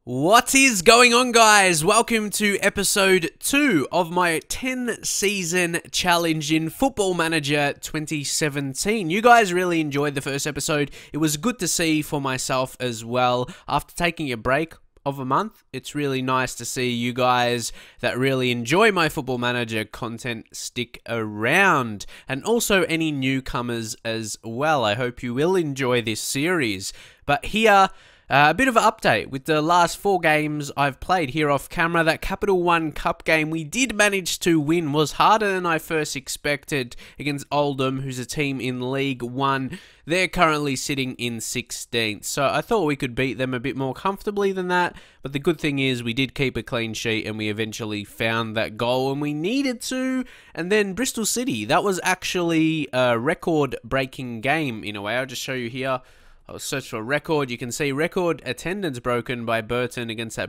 What is going on, guys? Welcome to episode 2 of my 10-season challenge in Football Manager 2017. You guys really enjoyed the first episode. It was good to see for myself as well. After taking a break of a month, it's really nice to see you guys that really enjoy my Football Manager content stick around. And also any newcomers as well. I hope you will enjoy this series. But here, a bit of an update with the last 4 games I've played here off camera. That Capital One Cup game we did manage to win was harder than I first expected against Oldham, who's a team in League One. They're currently sitting in 16th, so I thought we could beat them a bit more comfortably than that. But the good thing is we did keep a clean sheet and we eventually found that goal when we needed to. And then Bristol City, that was actually a record-breaking game in a way. I'll just show you here. I'll search for record. You can see record attendance broken by Burton against that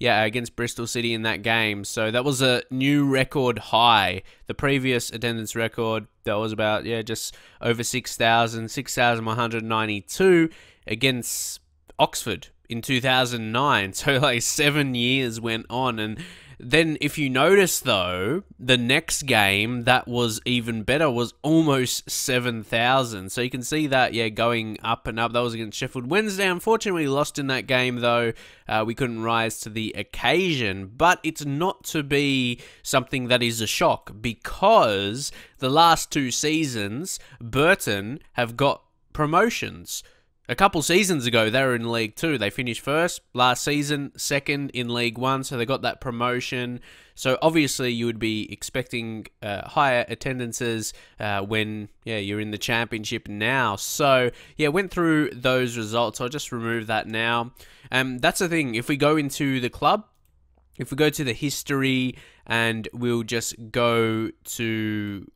against Bristol City in that game. So that was a new record high. The previous attendance record, that was about, just over 6,192 against Oxford in 2009. So like 7 years went on. And then if you notice though, the next game that was even better was almost 7,000. So you can see that, going up and up. That was against Sheffield Wednesday. Unfortunately, we lost in that game though. We couldn't rise to the occasion. But it's not to be something that is a shock, because the last 2 seasons, Burton have got promotions. A couple seasons ago, they were in League 2. They finished first. Last season, second in League 1. So they got that promotion. So obviously, you would be expecting higher attendances when you're in the championship now. So went through those results. I'll just remove that now. That's the thing. If we go into the club, if we go to the history, and we'll just go to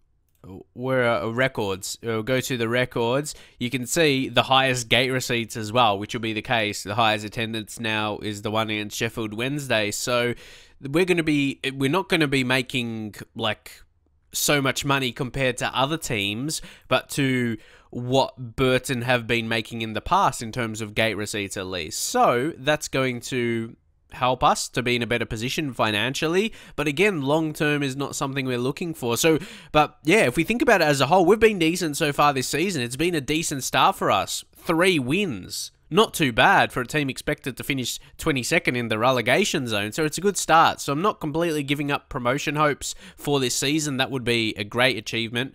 records. We'll go to the records. You can see the highest gate receipts as well, which will be the case. The highest attendance now is the one against Sheffield Wednesday. So we're not going to be making like so much money compared to other teams, but to what Burton have been making in the past in terms of gate receipts at least. So that's going to help us to be in a better position financially, but again, long term is not something we're looking for. So, but if we think about it as a whole, we've been decent so far this season. It's been a decent start for us. 3 wins. Not too bad for a team expected to finish 22nd in the relegation zone, so it's a good start. So I'm not completely giving up promotion hopes for this season. That would be a great achievement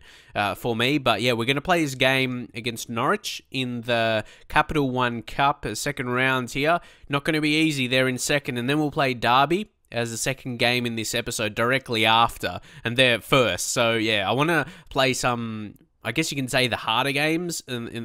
for me. But we're going to play this game against Norwich in the Capital One Cup, second round here. Not going to be easy. They're in second, and then we'll play Derby as the second game in this episode directly after, and they're first. So I want to play some, I guess you can say, the harder games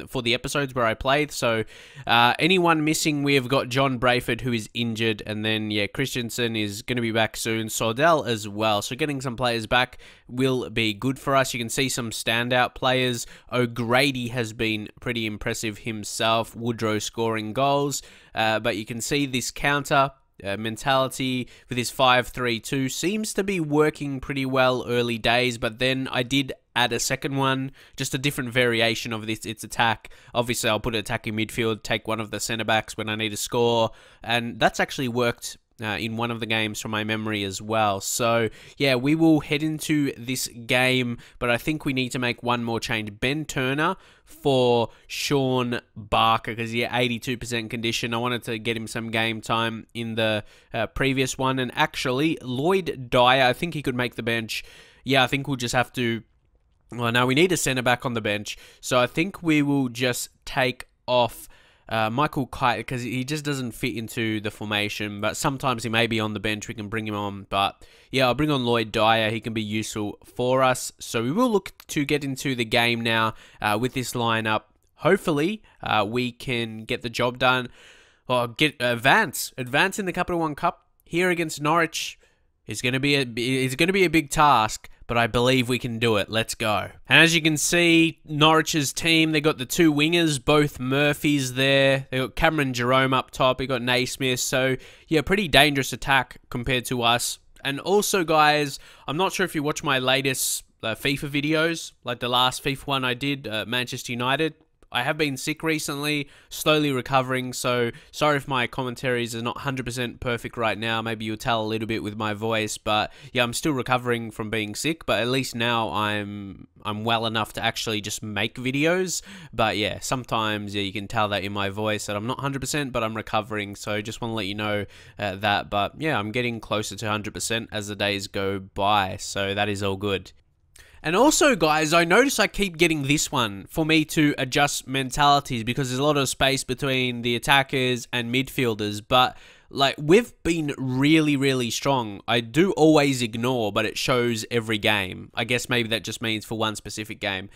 for the episodes where I played. So anyone missing, we have got John Brayford, who is injured, and then Christensen is going to be back soon. Sordell as well. So getting some players back will be good for us. You can see some standout players. O'Grady has been pretty impressive himself. Woodrow scoring goals. But you can see this counter mentality with his 5-3-2 seems to be working pretty well early days, but then I did add a second one, just a different variation of its attack. Obviously, I'll put an attacking midfield, take one of the centre-backs when I need to score, and that's actually worked in one of the games from my memory as well. So, we will head into this game, but I think we need to make one more change. Ben Turner for Sean Barker, because 82% condition. I wanted to get him some game time in the previous one, and actually, Lloyd Dyer, I think he could make the bench. I think we'll just have to... Well, now we need a centre-back on the bench, so I think we will just take off Michael Kite, because he just doesn't fit into the formation, but sometimes he may be on the bench. We can bring him on, but I'll bring on Lloyd Dyer. He can be useful for us. So we will look to get into the game now with this lineup. Hopefully, we can get the job done, or get advance in the Capital One Cup here against Norwich. It's going to be a big task, but I believe we can do it. Let's go. And as you can see, Norwich's team, they got the 2 wingers, both Murphys there. They got Cameron Jerome up top. They got Naismith. So, pretty dangerous attack compared to us. And also, guys, I'm not sure if you watch my latest FIFA videos, like the last FIFA one I did, Manchester United. I have been sick recently, slowly recovering, so sorry if my commentaries are not 100% perfect right now. Maybe you'll tell a little bit with my voice, but yeah, I'm still recovering from being sick, but at least now I'm well enough to actually just make videos. But yeah, sometimes you can tell that in my voice that I'm not 100%, but I'm recovering, so just want to let you know that. But yeah, I'm getting closer to 100% as the days go by, so that is all good. And also, guys, I notice I keep getting this one for me to adjust mentalities because there's a lot of space between the attackers and midfielders. But, like, we've been really, really strong. I do always ignore, but it shows every game. I guess maybe that just means for one specific game.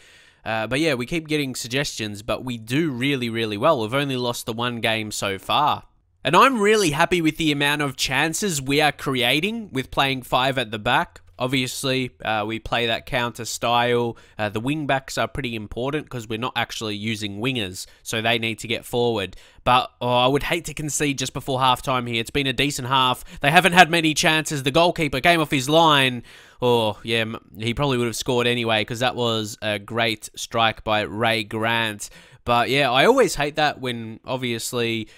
But yeah, we keep getting suggestions, but we do really, really well. We've only lost the one game so far. And I'm really happy with the amount of chances we are creating with playing 5 at the back. Obviously, we play that counter style. The wing backs are pretty important because we're not actually using wingers, so they need to get forward. But I would hate to concede just before halftime here. It's been a decent half. They haven't had many chances. The goalkeeper came off his line. Oh, yeah, he probably would have scored anyway because that was a great strike by Ray Grant. But yeah, I always hate that when obviously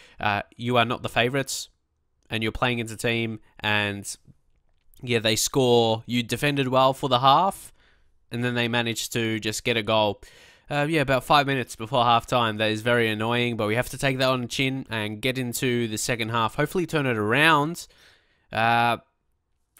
you are not the favourites and you're playing as a team and yeah, they score. You defended well for the half, and then they managed to just get a goal. Yeah, about 5 minutes before halftime. That is very annoying, but we have to take that on the chin and get into the second half. Hopefully turn it around. I'm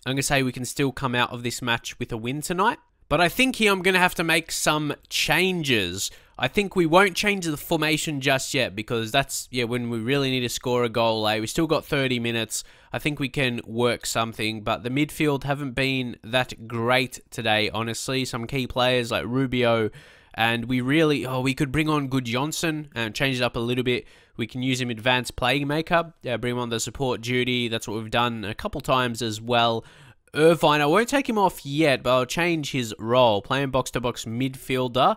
going to say we can still come out of this match with a win tonight. But I think here I'm going to have to make some changes. I think we won't change the formation just yet because that's, yeah, when we really need to score a goal late. We still got 30 minutes. I think we can work something, but the midfield haven't been that great today, honestly. Some key players like Rubio, and we really, we could bring on Good Johnson and change it up a little bit. We can use him advanced playing makeup, bring him on the support duty. That's what we've done a couple times as well. Irvine, I won't take him off yet, but I'll change his role. Playing box-to-box midfielder.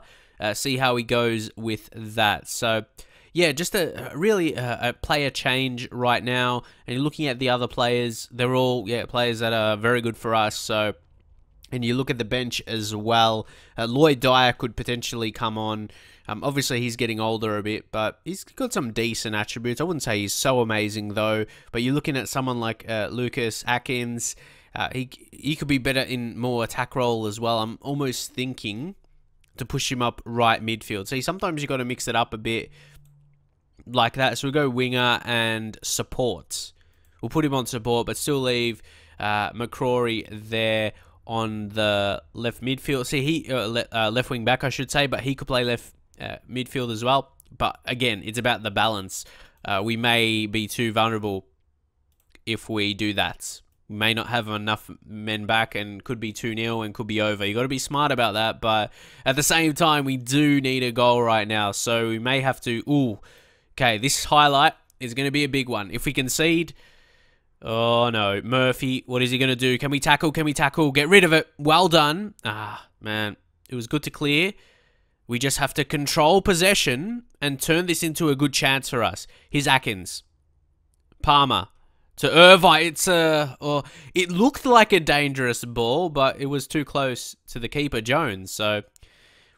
See how he goes with that. So, yeah, just a player change right now. And you're looking at the other players. They're all, players that are very good for us. So, and you look at the bench as well. Lloyd Dyer could potentially come on. Obviously, he's getting older a bit, but he's got some decent attributes. I wouldn't say he's so amazing, though. But you're looking at someone like Lucas Atkins. He could be better in more attack role as well. I'm almost thinking to push him up right midfield. See, sometimes you got to mix it up a bit like that. So we go winger and support. We'll put him on support, but still leave McCrory there on the left midfield. See, he left wing back, I should say, but he could play left midfield as well. But again, it's about the balance. We may be too vulnerable if we do that. We may not have enough men back and could be 2-0 and could be over. You got to be smart about that, but at the same time, we do need a goal right now, so we may have to... Okay, this highlight is going to be a big one. If we concede... Oh, no. Murphy, what is he going to do? Can we tackle? Can we tackle? Get rid of it. Well done. Ah, man. It was good to clear. We just have to control possession and turn this into a good chance for us. Here's Atkins. Palmer. To Irvine, it looked like a dangerous ball, but it was too close to the keeper, Jones. So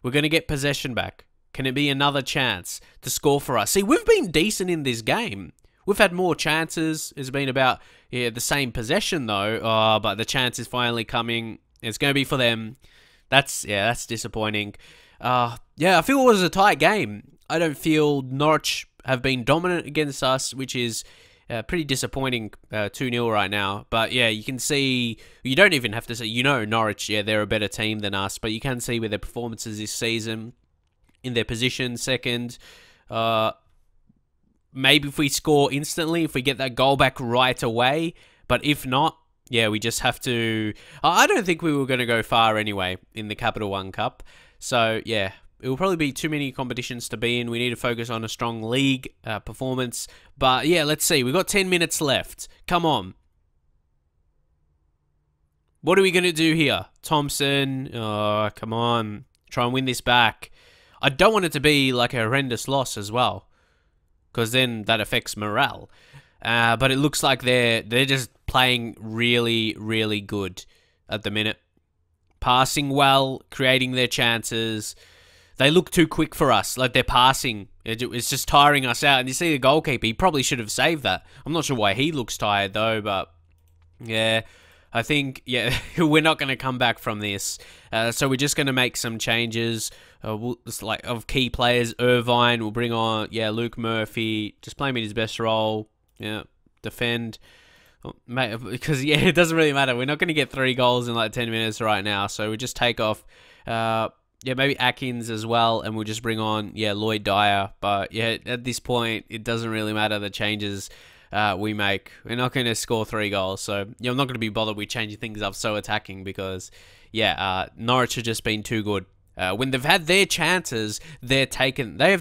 we're going to get possession back. Can it be another chance to score for us? See, we've been decent in this game. We've had more chances. It's been about the same possession, though. But the chance is finally coming. It's going to be for them. That's disappointing. I feel it was a tight game. I don't feel Norwich have been dominant against us, which is... pretty disappointing 2-0 right now. But yeah, you can see, you don't even have to say, Norwich, they're a better team than us, but you can see with their performances this season, in their position, second, maybe if we score instantly, if we get that goal back right away, but if not, we just have to, I don't think we were going to go far anyway in the Capital One Cup, so yeah, it will probably be too many competitions to be in. We need to focus on a strong league performance. But yeah, let's see. We've got 10 minutes left. Come on. What are we going to do here? Thompson. Oh, come on. Try and win this back. I don't want it to be like a horrendous loss as well, because then that affects morale. But it looks like they're just playing really, really good at the minute. Passing well, creating their chances. They look too quick for us. Like, their passing, it's just tiring us out. And you see the goalkeeper, he probably should have saved that. I'm not sure why he looks tired, though, but yeah, I think, yeah, we're not going to come back from this. So we're just going to make some changes. Of key players, Irvine, we'll bring on, Luke Murphy. Just play him in his best role. Yeah, defend. Because, it doesn't really matter. We're not going to get 3 goals in like 10 minutes right now. So we just take off, maybe Atkins as well. And we'll just bring on, Lloyd Dyer. But, at this point, it doesn't really matter the changes we make. We're not going to score 3 goals. So, I'm not going to be bothered with changing things up so attacking because, Norwich have just been too good. When they've had their chances, they have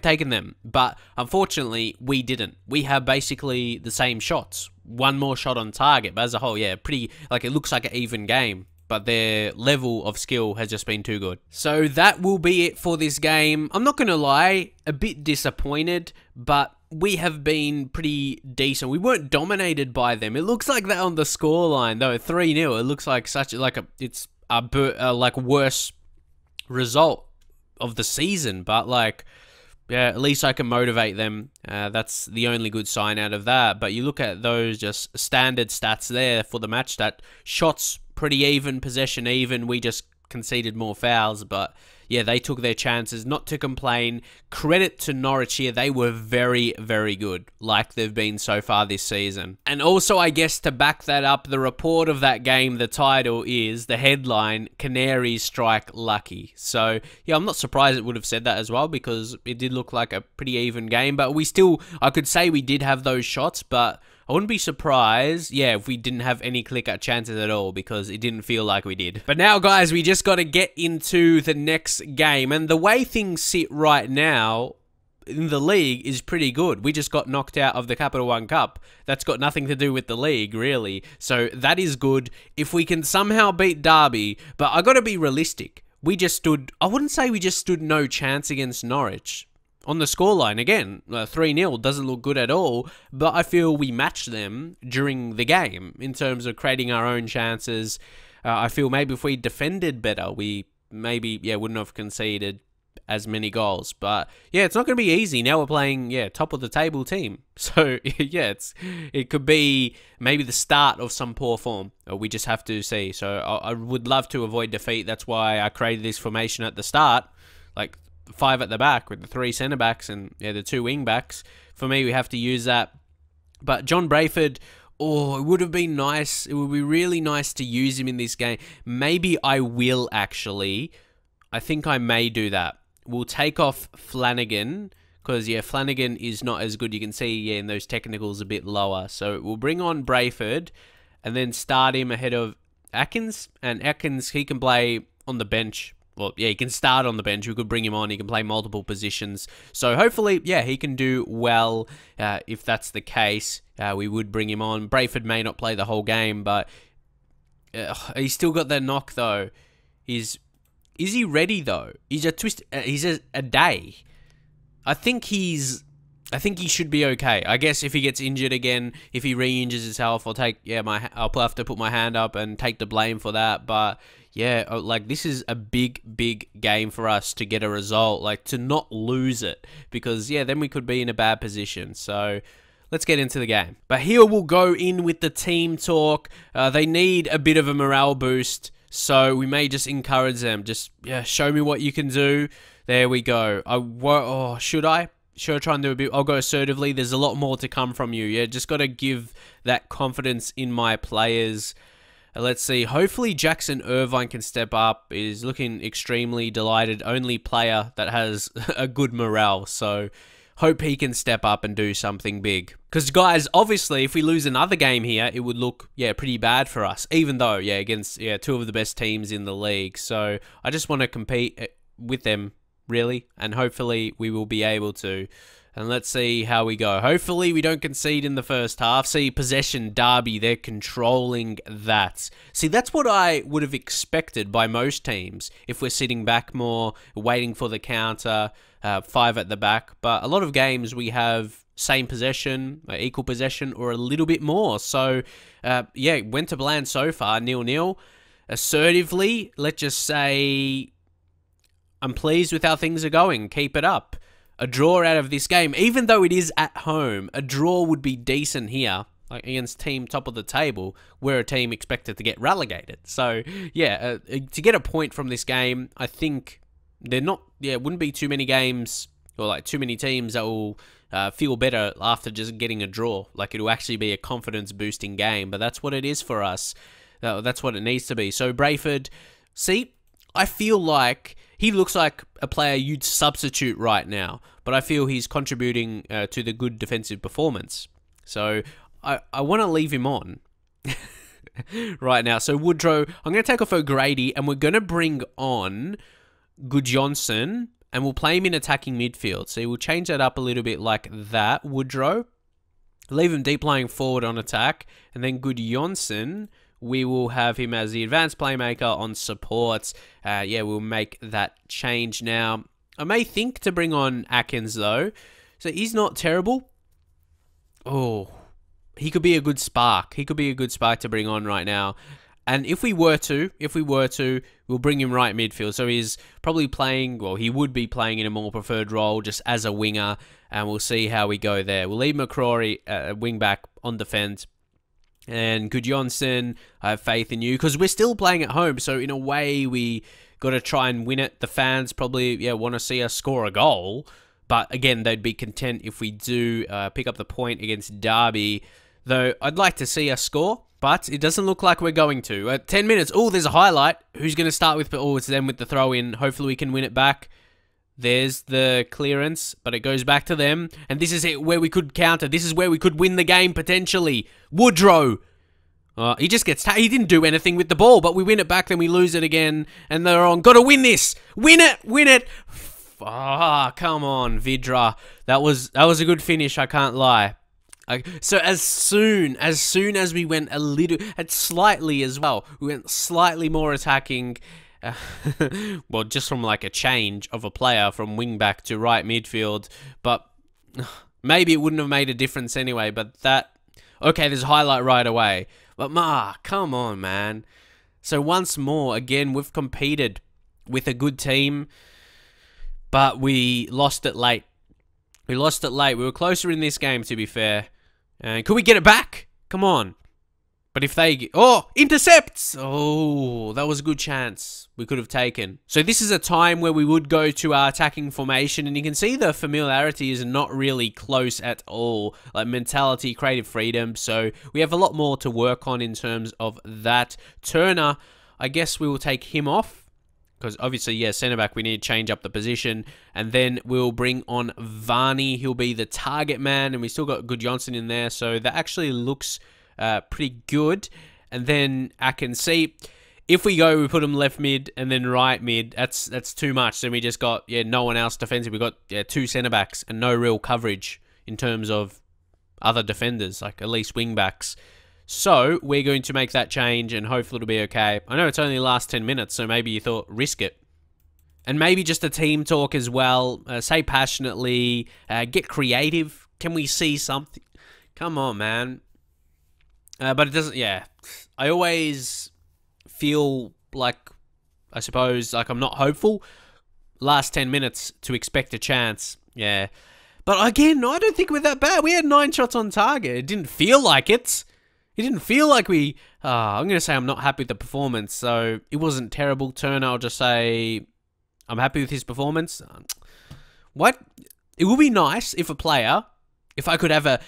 taken them. But unfortunately, we didn't. We have basically the same shots. One more shot on target. But as a whole, pretty, it looks like an even game. But their level of skill has just been too good. So that will be it for this game. I'm not going to lie, a bit disappointed, but we have been pretty decent. We weren't dominated by them. It looks like that on the scoreline, though, 3-0. It looks like it's a worse result of the season, but at least I can motivate them. That's the only good sign out of that. But you look at those just standard stats there for the match stat. Shots pretty even, possession even. We just conceded more fouls, but they took their chances. Not to complain. Credit to Norwich here. They were very, very good, like they've been so far this season. And also, I guess, to back that up, the report of that game, the title is, the headline, Canaries strike lucky. So, I'm not surprised it would have said that as well, because it did look like a pretty even game. But I could say we did have those shots, but I wouldn't be surprised, if we didn't have any click-out chances at all, because it didn't feel like we did. But now, guys, we just got to get into the next game. And the way things sit right now in the league is pretty good. We just got knocked out of the Capital One Cup. That's got nothing to do with the league, really. So that is good. If we can somehow beat Derby, but I got to be realistic. I wouldn't say we just stood no chance against Norwich. On the scoreline, again, 3-0 doesn't look good at all, but I feel we matched them during the game in terms of creating our own chances. I feel maybe if we defended better, we maybe, wouldn't have conceded as many goals. But, it's not going to be easy. Now we're playing, top of the table team. So, it could be maybe the start of some poor form. We just have to see. So, I would love to avoid defeat. That's why I created this formation at the start. 5 at the back with the 3 centre backs and the 2 wing backs. For me, we have to use that. But John Brayford, it would have been nice. It would be really nice to use him in this game. Maybe I will actually. I think I may do that. We'll take off Flanagan because Flanagan is not as good. You can see in those technicals a bit lower. So we'll bring on Brayford and then start him ahead of Atkins. And Atkins, he can play on the bench. Well, he can start on the bench. We could bring him on. He can play multiple positions. So hopefully, he can do well. If that's the case, we would bring him on. Brayford may not play the whole game, but he's still got that knock, though. Is he ready, though? He's a day. I think he should be okay. I guess if he gets injured again, if he re-injures himself, I'll have to put my hand up and take the blame for that. But this is a big game for us to get a result, to not lose it, because then we could be in a bad position. So let's get into the game. But here we'll go in with the team talk. They need a bit of a morale boost, so we may just encourage them. Just show me what you can do. There we go. Should I? Should I try and do a bit? I'll go assertively. There's a lot more to come from you. Just got to give that confidence in my players. Let's see. Hopefully Jackson Irvine can step up. He's looking extremely delighted. Only player that has a good morale. So hope he can step up and do something big. Because, guys, obviously, if we lose another game here, it would look, pretty bad for us. Even though, against, 2 of the best teams in the league. So I just want to compete with them, really. And hopefully we will be able to. And let's see how we go. Hopefully we don't concede in the first half. See, possession, Derby, they're controlling that. See, that's what I would have expected by most teams. If we're sitting back more, waiting for the counter, 5 at the back. But a lot of games we have same possession, equal possession, or a little bit more. So, went to plan so far, 0-0. Assertively, let's just say I'm pleased with how things are going. Keep it up. A draw out of this game, even though it is at home, a draw would be decent here. Like against team top of the table, we're a team expected to get relegated. So, yeah, to get a point from this game, I think they're not, it wouldn't be too many games or like too many teams that will feel better after just getting a draw. Like it'll actually be a confidence boosting game, but that's what it is for us. That's what it needs to be. So Brayford, see, I feel like he looks like a player you'd substitute right now, but I feel he's contributing to the good defensive performance. So I want to leave him on right now. So Woodrow, I'm going to take off O'Grady, and we're going to bring on Gudjonsson, and we'll play him in attacking midfield. So we'll change that up a little bit like that. Woodrow, leave him deep lying forward on attack, and then Gudjonsson, we will have him as the advanced playmaker on supports. Yeah, we'll make that change now. I may think to bring on Atkins, though. So he's not terrible. Oh, he could be a good spark. He could be a good spark to bring on right now. And if we were to, we'll bring him right midfield. So he's probably playing, well, he would be playing in a more preferred role just as a winger. And we'll see how we go there. We'll leave McCrory wing back on defense. And Gudjonsson, I have faith in you, because we're still playing at home. So in a way, we got to try and win it. The fans probably want to see us score a goal. But again, they'd be content if we do pick up the point against Derby. Though I'd like to see us score, but it doesn't look like we're going to. At 10 minutes, oh, there's a highlight. Who's going to start with? Oh, it's them with the throw in. Hopefully we can win it back. There's the clearance, but it goes back to them. And this is it where we could counter. This is where we could win the game, potentially. Woodrow. He just gets... He didn't do anything with the ball, but we win it back, then we lose it again. And they're on. Got to win this. Win it. Win it. Ah, come on, Vidra. That was a good finish, I can't lie. So as soon as we went a little... slightly as well. We went slightly more attacking... well, just from like a change of a player from wing back to right midfield, but maybe it wouldn't have made a difference anyway, but that... Okay, there's a highlight right away. But come on, man. So once more, again, we've competed with a good team, but we lost it late. We lost it late. We were closer in this game, to be fair. And could we get it back? Come on. But if they... Oh, intercepts! Oh, that was a good chance we could have taken. So this is a time where we would go to our attacking formation, and you can see the familiarity is not really close at all. Like mentality, creative freedom. So we have a lot more to work on in terms of that. Turner, I guess we will take him off. Because obviously, yeah, centre-back, we need to change up the position. And then we'll bring on Varney. He'll be the target man, and we still got Gudjonsson in there. So that actually looks... pretty good. And then I can see if we put him left mid and then right mid, that's too much. Then we just got no one else defensive. We got two centre backs and no real coverage in terms of other defenders, like at least wing backs. So we're going to make that change and hopefully it'll be okay. I know it's only the last 10 minutes, so maybe you thought risk it. And maybe just a team talk as well. Say passionately, get creative. Can we see something? Come on, man. But it doesn't, I always feel like, I suppose, like I'm not hopeful. Last 10 minutes to expect a chance, yeah. But again, I don't think we're that bad. We had 9 shots on target. It didn't feel like it. It didn't feel like we... I'm going to say I'm not happy with the performance, so it wasn't terrible. Turner, I'll just say I'm happy with his performance. What? It would be nice if a player... If I could have an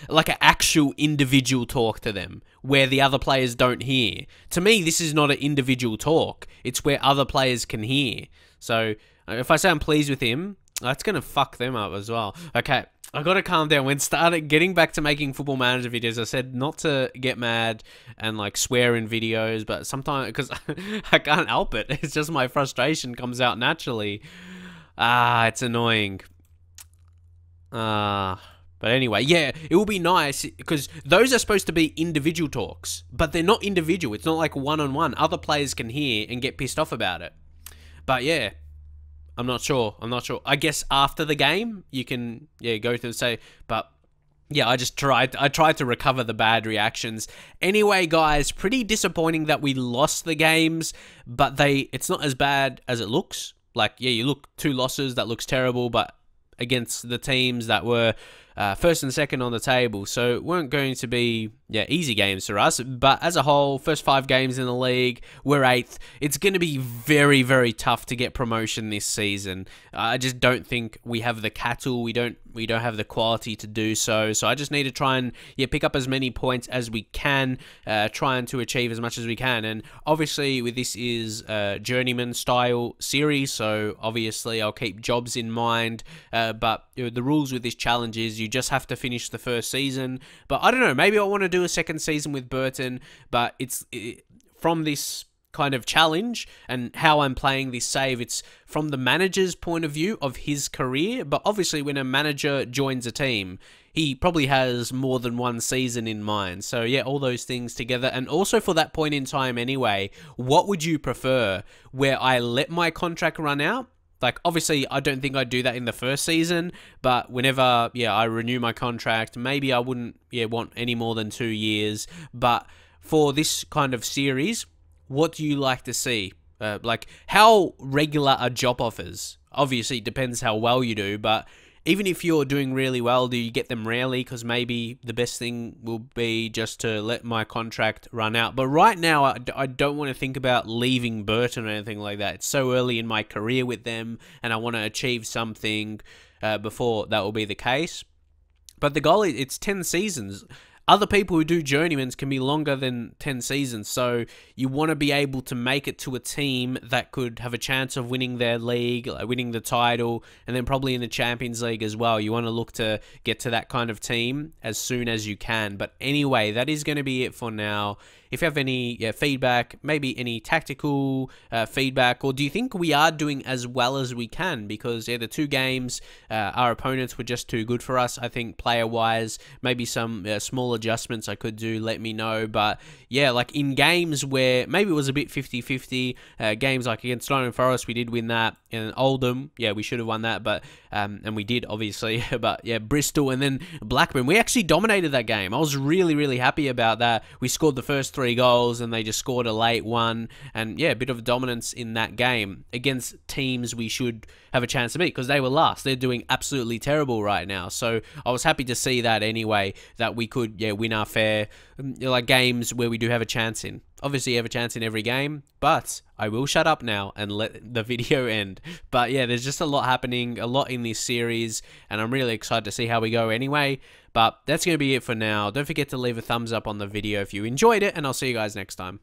actual individual talk to them where the other players don't hear. To me, this is not an individual talk. It's where other players can hear. So if I say I'm pleased with him, that's going to fuck them up as well. Okay, I got to calm down. When getting back to making Football Manager videos, I said not to get mad and like swear in videos, but sometimes, because I can't help it. It's just my frustration comes out naturally. It's annoying. But anyway, yeah, it will be nice because those are supposed to be individual talks, but they're not individual. It's not like one-on-one. Other players can hear and get pissed off about it. But yeah, I'm not sure. I guess after the game, you can, go through and say, but yeah, I tried to recover the bad reactions. Anyway, guys, pretty disappointing that we lost the games, but it's not as bad as it looks. Like, yeah, you look 2 losses, that looks terrible, but against the teams that were first and second on the table, so it weren't going to be easy games for us. But as a whole, first 5 games in the league, we're 8th. It's going to be very, very tough to get promotion this season. I just don't think we have the cattle. We don't have the quality to do so. So I just need to try and pick up as many points as we can, trying to achieve as much as we can. And obviously, with this is a Journeyman style series, so obviously I'll keep jobs in mind. But the rules with this challenge is you just have to finish the first season. But I don't know, maybe I want to do a second season with Burton, but from this kind of challenge and how I'm playing this save, it's from the manager's point of view of his career. But obviously when a manager joins a team, he probably has more than one season in mind. So yeah, all those things together. And also for that point in time anyway, what would you prefer? Where I let my contract run out? Like, obviously, I don't think I'd do that in the first season, but whenever, I renew my contract, maybe I wouldn't, want any more than 2 years. But for this kind of series, what do you like to see? Like, how regular are job offers? Obviously, it depends how well you do, but even if you're doing really well, do you get them rarely? Because maybe the best thing will be just to let my contract run out. But right now, I don't want to think about leaving Burton or anything like that. It's so early in my career with them, and I want to achieve something before that will be the case. But the goal is, it's 10 seasons. Other people who do Journeymans can be longer than 10 seasons, so you want to be able to make it to a team that could have a chance of winning their league, winning the title, and then probably in the Champions League as well. You want to look to get to that kind of team as soon as you can. But anyway, that is going to be it for now. If you have any feedback, maybe any tactical feedback, or do you think we are doing as well as we can? Because the 2 games, our opponents were just too good for us. I think player-wise, maybe some small adjustments I could do, let me know. But yeah, like in games where maybe it was a bit 50-50, games like against Nottingham Forest, we did win that. And Oldham, we should have won that, but and we did, obviously. But yeah, Bristol and then Blackburn, we actually dominated that game. I was really, really happy about that. We scored the first 3 goals and they just scored a late one, and a bit of dominance in that game against teams we should have a chance to beat because they were last. They're doing absolutely terrible right now, so I was happy to see that anyway, that we could win our fair like games where we do have a chance in. Obviously you have a chance in every game, but I will shut up now and let the video end. But yeah, there's just a lot happening, a lot in this series, and I'm really excited to see how we go anyway. But that's going to be it for now. Don't forget to leave a thumbs up on the video if you enjoyed it, and I'll see you guys next time.